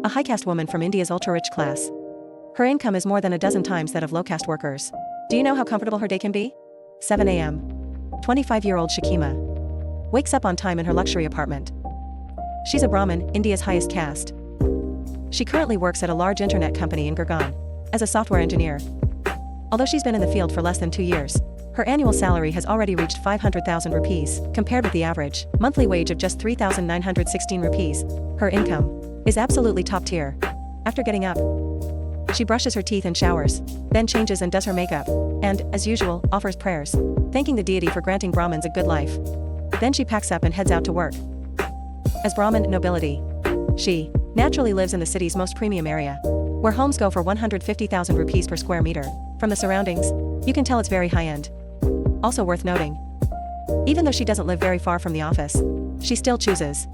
a high-caste woman from India's ultra-rich class. Her income is more than a dozen times that of low-caste workers. Do you know how comfortable her day can be? 7 a.m. 25-year-old Shakima wakes up on time in her luxury apartment. She's a Brahmin, India's highest caste. She currently works at a large internet company in Gurgaon as a software engineer. Although she's been in the field for less than 2 years, her annual salary has already reached 500,000 rupees, compared with the average monthly wage of just 3,916 rupees. Her income is absolutely top tier. After getting up, she brushes her teeth and showers, then changes and does her makeup, and, as usual, offers prayers, thanking the deity for granting Brahmins a good life. Then she packs up and heads out to work. As Brahmin nobility, she naturally lives in the city's most premium area, where homes go for 150,000 rupees per square meter. From the surroundings, you can tell it's very high-end. Also worth noting, even though she doesn't live very far from the office, she still chooses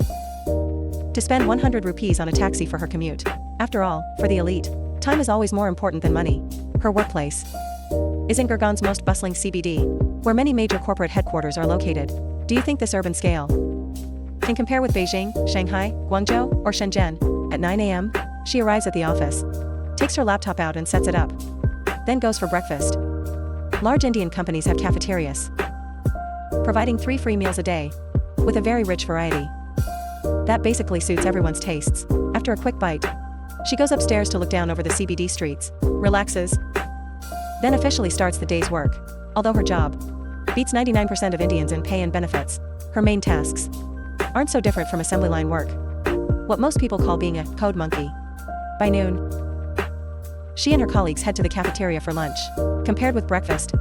to spend 100 rupees on a taxi for her commute. After all, for the elite, time is always more important than money. Her workplace is in Gurgaon's most bustling CBD, where many major corporate headquarters are located. Do you think this urban scale can compare with Beijing, Shanghai, Guangzhou, or Shenzhen? At 9 a.m., she arrives at the office, takes her laptop out and sets it up, then goes for breakfast. Large Indian companies have cafeterias, providing 3 free meals a day, with a very rich variety that basically suits everyone's tastes. After a quick bite, she goes upstairs to look down over the CBD streets, relaxes, then officially starts the day's work. Although her job beats 99% of Indians in pay and benefits, her main tasks aren't so different from assembly line work, what most people call being a code monkey. By noon, she and her colleagues head to the cafeteria for lunch. Compared with breakfast,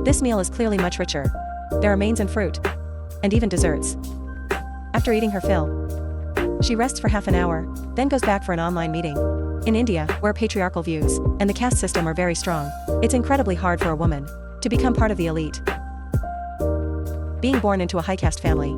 this meal is clearly much richer. There are mains and fruit, and even desserts. After eating her fill, she rests for half an hour, then goes back for an online meeting. In India, where patriarchal views and the caste system are very strong, it's incredibly hard for a woman to become part of the elite. Being born into a high caste family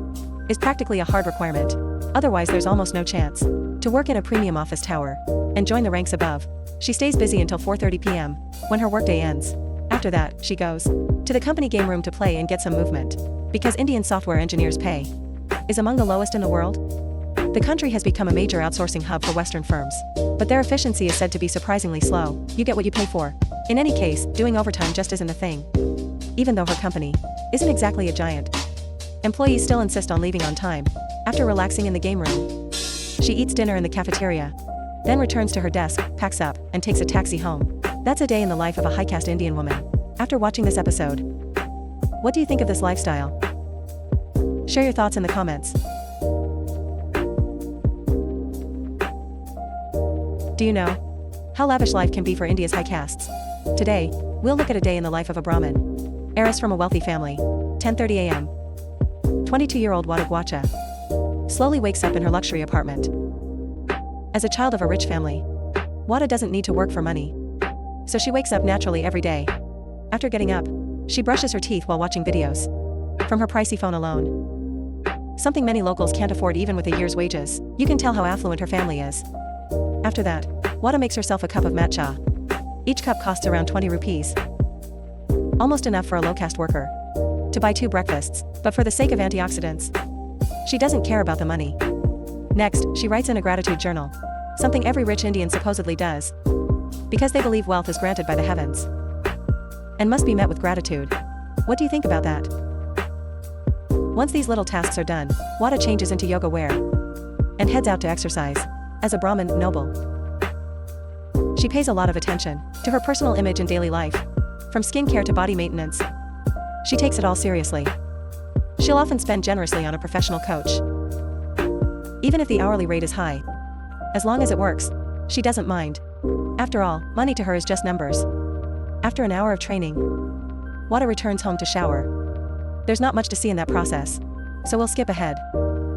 is practically a hard requirement. Otherwise, there's almost no chance to work in a premium office tower and join the ranks above. She stays busy until 4:30 p.m., when her workday ends. After that, she goes to the company game room to play and get some movement. Because Indian software engineers' pay is among the lowest in the world, the country has become a major outsourcing hub for Western firms. But their efficiency is said to be surprisingly slow. You get what you pay for. In any case, doing overtime just isn't a thing. Even though her company isn't exactly a giant, employees still insist on leaving on time. After relaxing in the game room, she eats dinner in the cafeteria, then returns to her desk, packs up, and takes a taxi home. That's a day in the life of a high-caste Indian woman. After watching this episode, what do you think of this lifestyle? Share your thoughts in the comments. Do you know how lavish life can be for India's high castes? Today, we'll look at a day in the life of a Brahmin, heiress from a wealthy family. 10:30 a.m. 22-year-old Wadagwacha slowly wakes up in her luxury apartment. As a child of a rich family, Wada doesn't need to work for money, so she wakes up naturally every day. After getting up, she brushes her teeth while watching videos from her pricey phone alone, something many locals can't afford even with a year's wages. You can tell how affluent her family is. After that, Wada makes herself a cup of matcha. Each cup costs around 20 rupees, almost enough for a low-caste worker to buy 2 breakfasts, but for the sake of antioxidants, she doesn't care about the money. Next, she writes in a gratitude journal, something every rich Indian supposedly does, because they believe wealth is granted by the heavens and must be met with gratitude. What do you think about that? Once these little tasks are done, Wada changes into yoga wear and heads out to exercise. As a Brahmin noble, she pays a lot of attention to her personal image in daily life, from skincare to body maintenance. She takes it all seriously. She'll often spend generously on a professional coach, even if the hourly rate is high. As long as it works, she doesn't mind. After all, money to her is just numbers. After an hour of training, Wada returns home to shower. There's not much to see in that process, so we'll skip ahead.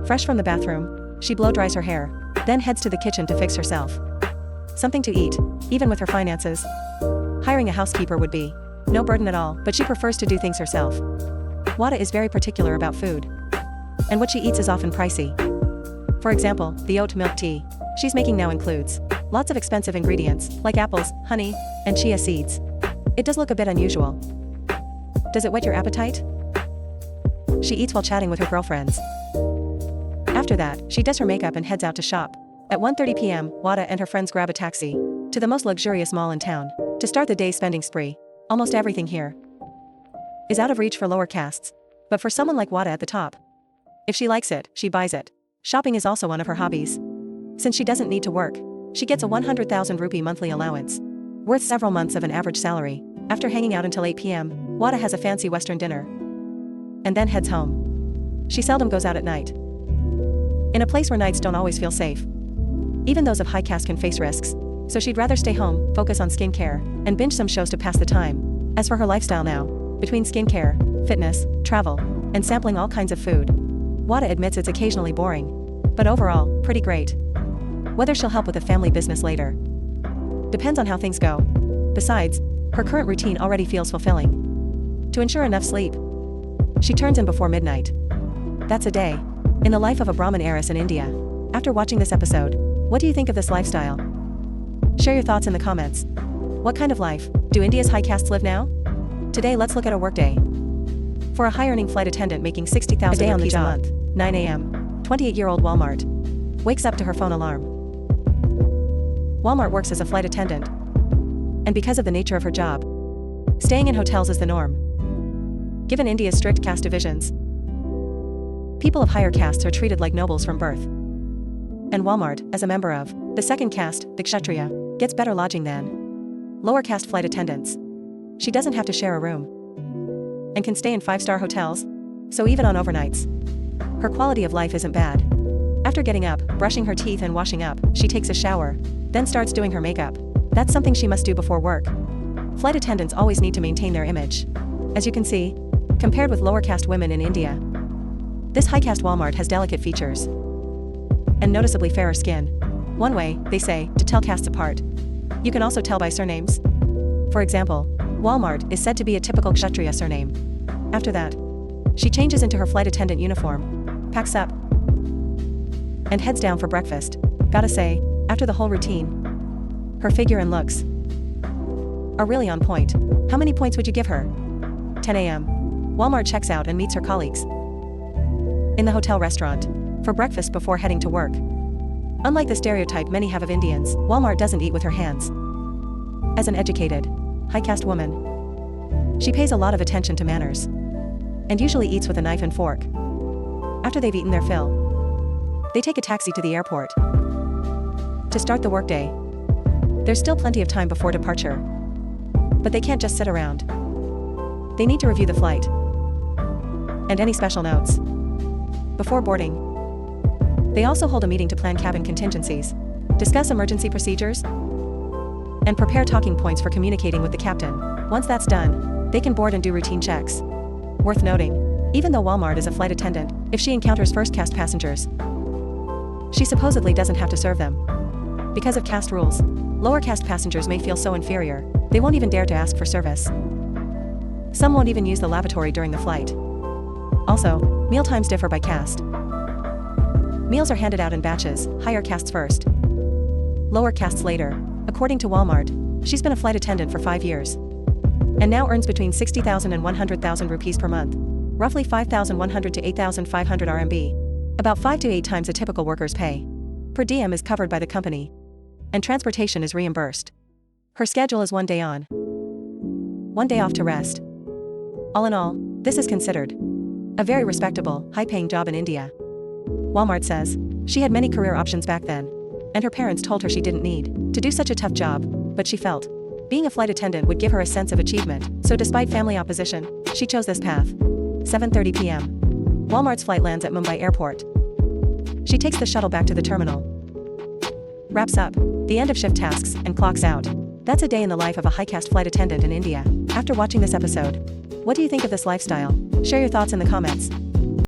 Fresh from the bathroom, she blow-dries her hair, then heads to the kitchen to fix herself something to eat. Even with her finances, hiring a housekeeper would be no burden at all, but she prefers to do things herself. Wada is very particular about food, and what she eats is often pricey. For example, the oat milk tea she's making now includes lots of expensive ingredients, like apples, honey, and chia seeds. It does look a bit unusual. Does it whet your appetite? She eats while chatting with her girlfriends. After that, she does her makeup and heads out to shop. At 1:30 p.m., Wada and her friends grab a taxi to the most luxurious mall in town to start the day's spending spree. Almost everything here is out of reach for lower castes, but for someone like Wada at the top, if she likes it, she buys it. Shopping is also one of her hobbies. Since she doesn't need to work, she gets a 100,000 rupee monthly allowance, worth several months of an average salary. After hanging out until 8 p.m., Wada has a fancy Western dinner and then heads home. She seldom goes out at night, in a place where nights don't always feel safe. Even those of high caste can face risks, so she'd rather stay home, focus on skincare, and binge some shows to pass the time. As for her lifestyle now, between skincare, fitness, travel, and sampling all kinds of food, Wada admits it's occasionally boring, but overall, pretty great. Whether she'll help with the family business later depends on how things go. Besides, her current routine already feels fulfilling. To ensure enough sleep, she turns in before midnight. That's a day in the life of a Brahmin heiress in India. After watching this episode, what do you think of this lifestyle? Share your thoughts in the comments. What kind of life do India's high castes live now? Today let's look at a workday for a high-earning flight attendant making 60,000 a day on the job. A month. 9 a.m. 28-year-old Walmart wakes up to her phone alarm. Walmart works as a flight attendant, and because of the nature of her job, staying in hotels is the norm. Given India's strict caste divisions, people of higher castes are treated like nobles from birth. And Walmart, as a member of the second caste, the Kshatriya, gets better lodging than lower caste flight attendants. She doesn't have to share a room and can stay in 5-star hotels, so even on overnights, her quality of life isn't bad. After getting up, brushing her teeth and washing up, she takes a shower, then starts doing her makeup. That's something she must do before work. Flight attendants always need to maintain their image. As you can see, compared with lower caste women in India, this high caste Walmart has delicate features and noticeably fairer skin. One way, they say, to tell castes apart. You can also tell by surnames. For example, Walmart is said to be a typical Kshatriya surname. After that, she changes into her flight attendant uniform, packs up, and heads down for breakfast. Gotta say, after the whole routine, her figure and looks are really on point. How many points would you give her? 10 a.m. Walmart checks out and meets her colleagues in the hotel restaurant for breakfast before heading to work. Unlike the stereotype many have of Indians, Walmart doesn't eat with her hands. As an educated, high caste woman, she pays a lot of attention to manners and usually eats with a knife and fork. After they've eaten their fill, they take a taxi to the airport to start the workday. There's still plenty of time before departure, but they can't just sit around. They need to review the flight and any special notes before boarding. They also hold a meeting to plan cabin contingencies, discuss emergency procedures, and prepare talking points for communicating with the captain. Once that's done, they can board and do routine checks. Worth noting, even though Walmart is a flight attendant, if she encounters first caste passengers, she supposedly doesn't have to serve them. Because of caste rules, lower caste passengers may feel so inferior, they won't even dare to ask for service. Some won't even use the lavatory during the flight. Also, meal times differ by caste. Meals are handed out in batches, higher castes first, lower castes later. According to Walmart, she's been a flight attendant for 5 years and now earns between 60,000 and 100,000 rupees per month, roughly 5,100 to 8,500 RMB, about 5 to 8 times a typical worker's pay. Per diem is covered by the company, and transportation is reimbursed. Her schedule is 1 day on, 1 day off to rest. All in all, this is considered a very respectable, high-paying job in India. Walmart says she had many career options back then, and her parents told her she didn't need to do such a tough job, but she felt being a flight attendant would give her a sense of achievement, so despite family opposition, she chose this path. 7:30 p.m. Walmart's flight lands at Mumbai Airport. She takes the shuttle back to the terminal, wraps up the end of shift tasks, and clocks out. That's a day in the life of a high caste flight attendant in India. After watching this episode, what do you think of this lifestyle? Share your thoughts in the comments.